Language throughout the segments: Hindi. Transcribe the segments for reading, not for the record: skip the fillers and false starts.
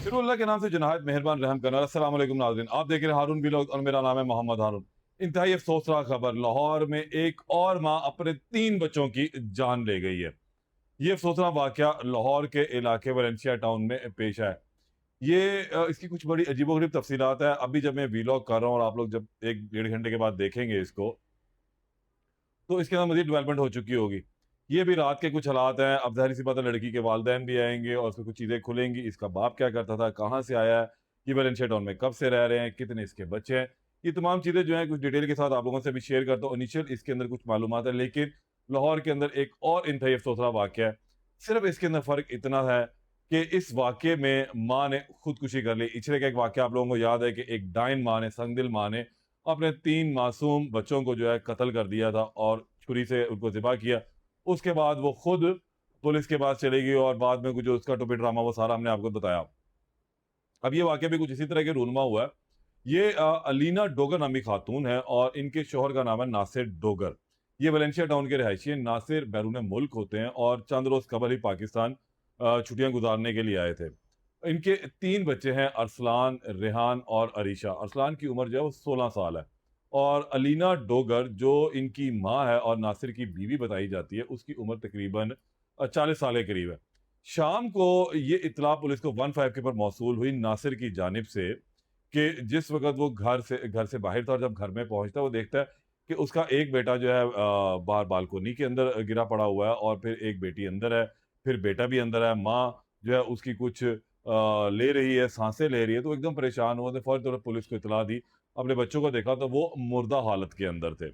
फिर अल्लाह के नाम से जनायत मेहरबान रहम करना। अस्सलाम वालेकुम नाज़रीन, आप देख रहे हैं हारून व्लॉग और मेरा नाम है मोहम्मद हारून। इंतहाई अफसोसनाक खबर, लाहौर में एक और मां अपने 3 बच्चों की जान ले गई है। ये अफसोसनाक वाकया लाहौर के इलाके वलेंसिया टाउन में पेश आया। इसकी कुछ बड़ी अजीबोगरीब तफसीलात है। अभी जब मैं व्लॉग कर रहा हूँ और आप लोग जब 1 डेढ़ घंटे के बाद देखेंगे इसको, तो इसके अंदर मज़ीद डेवलपमेंट हो चुकी होगी। ये भी रात के कुछ हालात हैं। अब ज़ाहिर-सी बात है, लड़की के वालिदैन भी आएँगे और उसमें कुछ चीज़ें खुलेंगी। इसका बाप क्या करता था, कहाँ से आया है, ये वैलेंसिया टाउन में कब से रह रहे हैं, कितने इसके बच्चे हैं। ये तमाम चीज़ें जो हैं कुछ डिटेल के साथ आप लोगों से भी शेयर करता हूँ। इनिशियल इसके अंदर कुछ मालूमात है, लेकिन लाहौर के अंदर एक और इंतहाई अफसोसनाक वाक़या है। सिर्फ़ इसके अंदर फ़र्क इतना है कि इस वाक़ये में माँ ने खुदकुशी कर ली। इचरे का एक वाक़या आप लोगों को याद है कि एक डायन माँ ने, संगदिल माँ ने अपने 3 मासूम बच्चों को जो है कत्ल कर दिया था और छुरी से उनको ज़िबा किया। उसके बाद वो खुद पुलिस के पास चली गई और बाद में कुछ जो उसका टोपी ड्रामा वो सारा हमने आपको बताया। अब ये वाक़या भी कुछ इसी तरह के रूनमा हुआ है। अलीना डोगर नामी खातून है और इनके शौहर का नाम है नासिर डोगर। ये वलेंसिया टाउन के रहायशी हैं। नासिर बैरून मुल्क होते हैं और चंद रोज़ कबल ही पाकिस्तान छुट्टियाँ गुज़ारने के लिए आए थे। इनके 3 बच्चे हैं, अरसलान, रेहान और अरीशा। अरसलान की उम्र जो है वो 16 साल है और अलीना डोगर जो इनकी माँ है और नासिर की बीवी बताई जाती है, उसकी उम्र तकरीबन 40 साल के करीब है। शाम को ये इत्तला पुलिस को 15 के पर मौसूल हुई नासिर की जानिब से कि जिस वक़्त वो घर से बाहर था और जब घर में पहुँचता है, वो देखता है कि उसका एक बेटा जो है बाहर बालकनी के अंदर गिरा पड़ा हुआ है और फिर एक बेटी अंदर है, फिर बेटा भी अंदर है। माँ जो है उसकी कुछ ले रही है, साँसें ले रही है, तो एकदम परेशान हुआ तो फौरी तौर पर पुलिस को इत्तला दी। अपने बच्चों को देखा तो वो मुर्दा हालत के अंदर थे।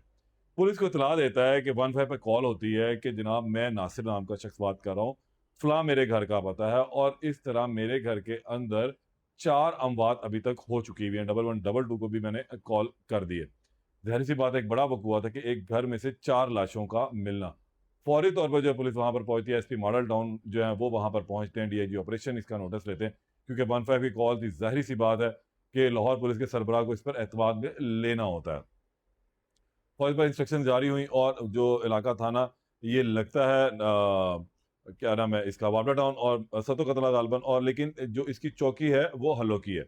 पुलिस को इत्तला देता है कि 15 पे कॉल होती है कि जनाब मैं नासिर नाम का शख्स बात कर रहा हूँ, फलाँ मेरे घर का पता है और इस तरह मेरे घर के अंदर 4 अमवात अभी तक हो चुकी हुई हैं। 1122 को भी मैंने कॉल कर दी है। ज़ाहिर-सी बात है, एक बड़ा वक़्त हुआ था कि एक घर में से 4 लाशों का मिलना। फौरी तौर पर जो है पुलिस वहाँ पर पहुँचती है, एसपी मॉडल टाउन जो है वो वहाँ पर पहुँचते हैं, डीआईजी ऑपरेशन इसका नोटिस लेते हैं क्योंकि 15 की कॉल थी। ज़ाहिर-सी बात है कि लाहौर पुलिस के सरबराह को इस पर एतमाद में लेना होता है। फौज पर इंस्ट्रक्शन जारी हुई और जो इलाका था ना, ये लगता है क्या नाम है इसका, वावड़ा टाउन और सतो कतला गालबन, और लेकिन जो इसकी चौकी है वो हल्लो की है।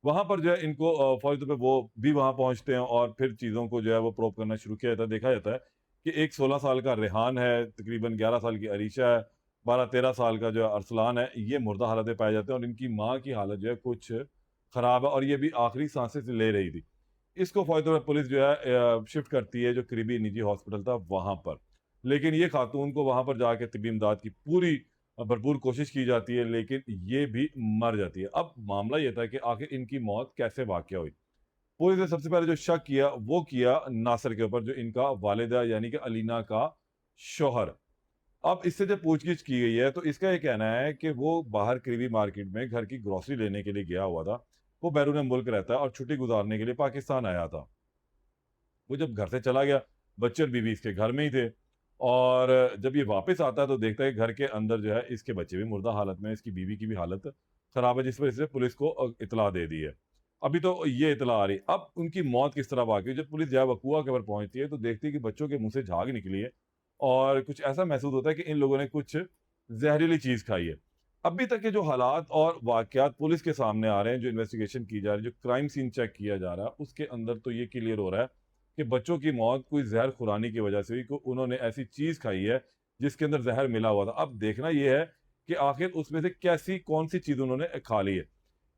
वहाँ पर जो है इनको फौरी तौर पे वो भी वहाँ पहुँचते हैं और फिर चीज़ों को जो है वो प्रोब करना शुरू किया जाता है। देखा जाता है कि एक 16 साल का रेहान है, तकरीबन 11 साल की अरीशा है, 12-13 साल का जो है अरसलान है, ये मुर्दा हालत में पाए जाते हैं और इनकी माँ की हालत जो है कुछ खराब है और ये भी आखिरी सांसें ले रही थी। इसको फ़ौरी तौर पर पुलिस जो है शिफ्ट करती है जो करीबी निजी हॉस्पिटल था वहाँ पर। लेकिन ये खातून को वहाँ पर जाके तिब्बी इमदाद की पूरी भरपूर कोशिश की जाती है, लेकिन ये भी मर जाती है। अब मामला ये था कि आखिर इनकी मौत कैसे वाक़या हुई? पुलिस ने सबसे पहले जो शक किया वो किया नासिर के ऊपर, जो इनका वालिदा यानी कि अलीना का शौहर। अब इससे जब पूछगिछ की गई है तो इसका ये कहना है कि वो बाहर करीबी मार्केट में घर की ग्रोसरी लेने के लिए गया हुआ था। वो बैरून मुल्क रहता है और छुट्टी गुज़ारने के लिए पाकिस्तान आया था। वो जब घर से चला गया, बच्चे और बीवी इसके घर में ही थे और जब ये वापस आता है तो देखता है कि घर के अंदर जो है इसके बच्चे भी मुर्दा हालत में हैं, इसकी बीवी की भी हालत खराब है, जिस वजह से पुलिस को इत्तला दे दी है। अभी तो ये इत्तला आ रही है। अब उनकी मौत किस तरह वाक़ई हुई, जब पुलिस जो है वक़ूआ के वक़्त पहुँचती है तो देखती है कि बच्चों के मुँह से झाग निकली है और कुछ ऐसा महसूस होता है कि इन लोगों ने कुछ ज़हरीली चीज़ खाई है। अभी तक के जो हालात और वाक़यात पुलिस के सामने आ रहे हैं, जो इन्वेस्टिगेशन की जा रही है, जो क्राइम सीन चेक किया जा रहा है, उसके अंदर तो ये क्लियर हो रहा है कि बच्चों की मौत कोई ज़हर खुरानी की वजह से हुई, को उन्होंने ऐसी चीज़ खाई है जिसके अंदर ज़हर मिला हुआ था। अब देखना ये है कि आखिर उसमें से कौन-सी चीज़ उन्होंने खा ली है।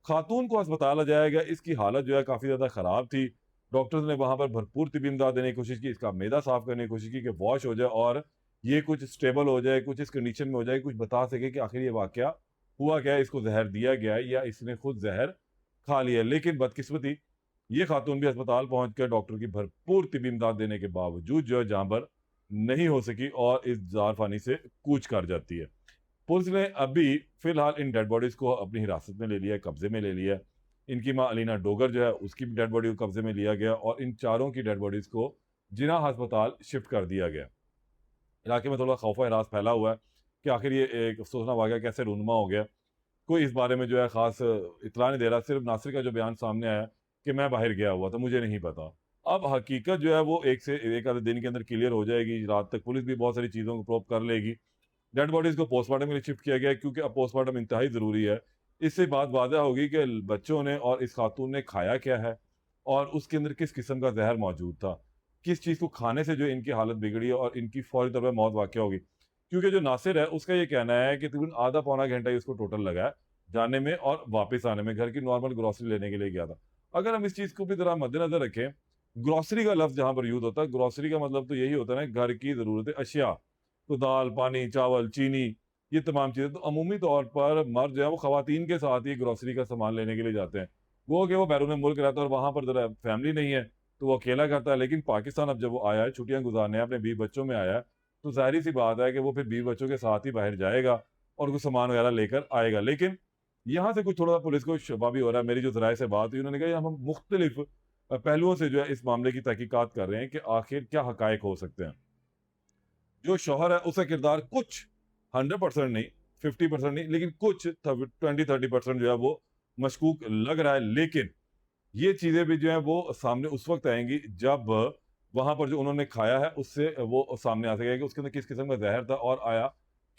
खातून को अस्पताल ले जाया गया, इसकी हालत जो है काफ़ी ज़्यादा ख़राब थी। डॉक्टर्स ने वहाँ पर भरपूर तिब्बी इमदाद देने की कोशिश की, इसका मैदा साफ़ करने की कोशिश की कि वॉश हो जाए और ये कुछ स्टेबल हो जाए, कुछ इस कंडीशन में हो जाए, कुछ बता सके कि आखिर ये वाक़या हुआ क्या है, इसको ज़हर दिया गया है या इसने खुद ज़हर खा लिया है। लेकिन बदकिस्मती ये खातून भी अस्पताल पहुँचकर डॉक्टर की भरपूर तिब्बी इमदाद देने के बावजूद जो है जाँबर नहीं हो सकी और इस ज़ारफ़ानी से कूच कर जाती है। पुलिस ने अभी फ़िलहाल इन डेड बॉडीज़ को अपनी हिरासत में ले लिया है, कब्ज़े में ले लिया है। इनकी माँ अलीना डोगर जो है उसकी भी डेड बॉडी को कब्ज़े में लिया गया और इन चारों की डेड बॉडीज़ को जिन्ना अस्पताल शिफ्ट कर दिया गया। इलाके में थोड़ा खौफ-ओ-हरास फैला हुआ है कि आखिर ये एक अफ़सोसनाक वाक़या कैसे रूनुमा हो गया। कोई इस बारे में जो है ख़ास इत्तला नहीं दे रहा, सिर्फ़ नासिर का जो बयान सामने आया कि मैं बाहर गया हुआ था, मुझे नहीं पता। अब हकीकत जो है वो एक आधे दिन के अंदर क्लियर हो जाएगी, रात तक पुलिस भी बहुत सारी चीज़ों को प्रोब कर लेगी। डेड बॉडीज़ को पोस्टमार्टम के लिए शिफ्ट किया गया है क्योंकि अब पोस्टमार्टम इंतहाई ज़रूरी है। इससे बात वाज़ह होगी कि बच्चों ने और इस खातून ने खाया क्या है और उसके अंदर किस किस्म का ज़हर मौजूद था। किस चीज़ को खाने से जो इनकी हालत बिगड़ी है और इनकी फ़ौरी तौर पे मौत वाक़या होगी। क्योंकि जो नासिर है उसका ये कहना है कि तकरीबन आधा पौना घंटा ही उसको टोटल लगा है, जाने में और वापस आने में, घर की नॉर्मल ग्रोसरी लेने के लिए गया था। अगर हम इस चीज़ को भी ज़रा मद्देनज़र रखें, ग्रोसरी का लफ्ज़ जहाँ पर यूज़ होता है, ग्रोसरी का मतलब तो यही होता है ना घर की ज़रूरत अशिया। तो दाल, पानी, चावल, चीनी ये तमाम चीज़ें। तो अमूमी तौर पर मर्द जो है वो ख़वातीन के साथ ही ग्रोसरी का सामान लेने के लिए जाते हैं। वो कि वो बैरून मुल्क रहता है और वहाँ पर ज़रा फैमिली नहीं है, तो वो अकेला करता है। लेकिन पाकिस्तान अब जब वो आया है, छुट्टियाँ गुज़ारने अपने बीवी बच्चों में आया है, तो ज़ाहिर-सी बात है कि वो फिर बीवी बच्चों के साथ ही बाहर जाएगा और कुछ सामान वगैरह लेकर आएगा। लेकिन यहाँ से कुछ थोड़ा-सा पुलिस को शबा भी हो रहा है। मेरी जो ज़राए से बात हुई, उन्होंने कहा हम मुख्तलिफ पहलुओं से जो है इस मामले की तहकीकात कर रहे हैं कि आखिर क्या हक़ाइक़ हो सकते हैं। जो शौहर है उसका किरदार कुछ 100% नहीं, 50% नहीं, लेकिन कुछ 20-30% जो है वो मशकूक लग रहा है। लेकिन ये चीज़ें भी जो है वो सामने उस वक़्त आएँगी जब वहाँ पर जो उन्होंने खाया है उससे वो सामने आ सकेगा कि उसके अंदर किस किस्म का ज़हर था और आया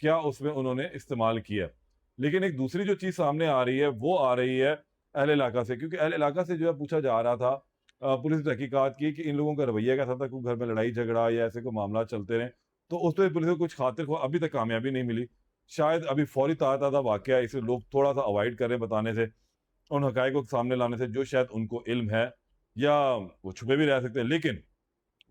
क्या उसमें उन्होंने इस्तेमाल किया। लेकिन एक दूसरी जो चीज़ सामने आ रही है वो आ रही है अहले इलाका से, क्योंकि अहले इलाका से जो है पूछा जा रहा था पुलिस ने तहकीकात की कि इन लोगों का रवैया कैसा था, कोई घर में लड़ाई झगड़ा या ऐसे कोई मामला चलते रहे। तो उस पे पुलिस को कुछ खातिर ख्वाह अभी तक कामयाबी नहीं मिली। शायद अभी फौरी ताज़ा वाक़या है, इसे लोग थोड़ा-सा अवॉइड कर रहे हैं बताने से, उन हक़ाइक़ को सामने लाने से जो शायद उनको इल्म है, या वो छुपे भी रह सकते हैं। लेकिन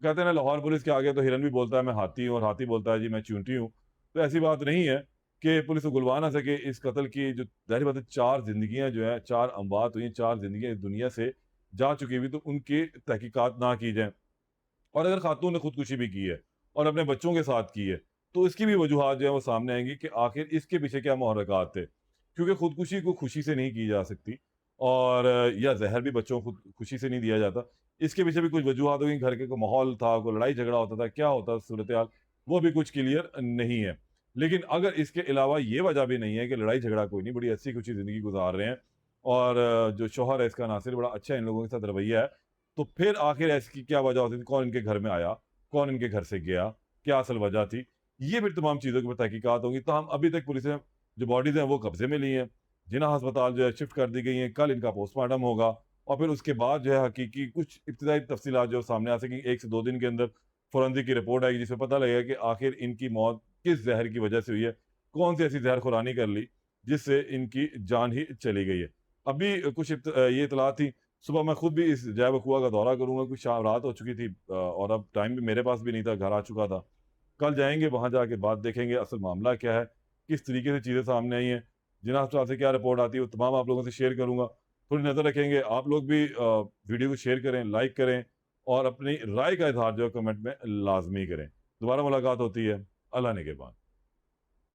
कहते हैं ना लाहौर पुलिस के आगे तो हिरन भी बोलता है मैं हाथी हूँ और हाथी बोलता है जी मैं चींटी हूँ। तो ऐसी बात नहीं है कि पुलिस को गुलवा ना सके इस कत्ल की। जो ज़ाहिर बात है 4 ज़िंदगियाँ जो हैं, 4 अमवात हुई, 4 ज़िंदगियाँ इस दुनिया से जा चुकी हुई, तो उनकी तहकीकात ना की जाए। और अगर खातून ने खुदकुशी भी की है और अपने बच्चों के साथ की है, तो इसकी भी वजूहात जो है वो सामने आएँगी कि आखिर इसके पीछे क्या मुहर्रिकात थे। क्योंकि खुदकुशी को खुशी से नहीं की जा सकती और या ज़हर भी बच्चों को खुशी से नहीं दिया जाता। इसके पीछे भी कुछ वजूहात होंगी, घर के कोई माहौल था, कोई लड़ाई झगड़ा होता था, क्या होता सूरत-ए-हाल, वो भी कुछ क्लियर नहीं है। लेकिन अगर इसके अलावा ये वजह भी नहीं है कि लड़ाई झगड़ा कोई नहीं, बड़ी हँसी-खुशी ज़िंदगी गुज़ार रहे हैं और जो शौहर है इसका नासिर बड़ा अच्छा इन लोगों के साथ रवैया है, तो फिर आखिर इसकी क्या वजह होती थी? कौन इनके घर में आया? कौन इनके घर से गया? क्या असल वजह थी? ये फिर तमाम चीज़ों के ऊपर तहकीकात होंगी। ताहम अभी तक पुलिस ने जो बॉडीज़ हैं वो कब्ज़े में ली हैं। जिन्ना अस्पताल जो है शिफ्ट कर दी गई हैं। कल इनका पोस्टमार्टम होगा और फिर उसके बाद जो है हकीकी कुछ इब्तिदाई तफ़सीलात जो सामने आ सकेंगी। 1 से 2 दिन के अंदर फोरेंसिक की रिपोर्ट आएगी जिसमें पता लगेगा कि आखिर इनकी मौत किस ज़हर की वजह से हुई है। कौन-सी ऐसी ज़हर-खुरानी कर ली जिससे इनकी जान ही चली गई है। अभी कुछ ये इत्तलात थी। सुबह मैं खुद भी इस जय वक़ुआ का दौरा करूँगा, कुछ शाम रात हो चुकी थी और अब टाइम भी मेरे पास भी नहीं था, घर आ चुका था। कल जाएँगे, वहाँ जाके बात देखेंगे, असल मामला क्या है, किस तरीके से चीज़ें सामने आई हैं, जिन्ना अस्पताल से क्या रिपोर्ट आती है, वो तमाम आप लोगों से शेयर करूँगा। थोड़ी नज़र रखेंगे, आप लोग भी वीडियो को शेयर करें, लाइक करें और अपनी राय का इज़हार जो है कमेंट में लाज़मी करें। दोबारा मुलाकात होती है, अल्लाह निगहबान।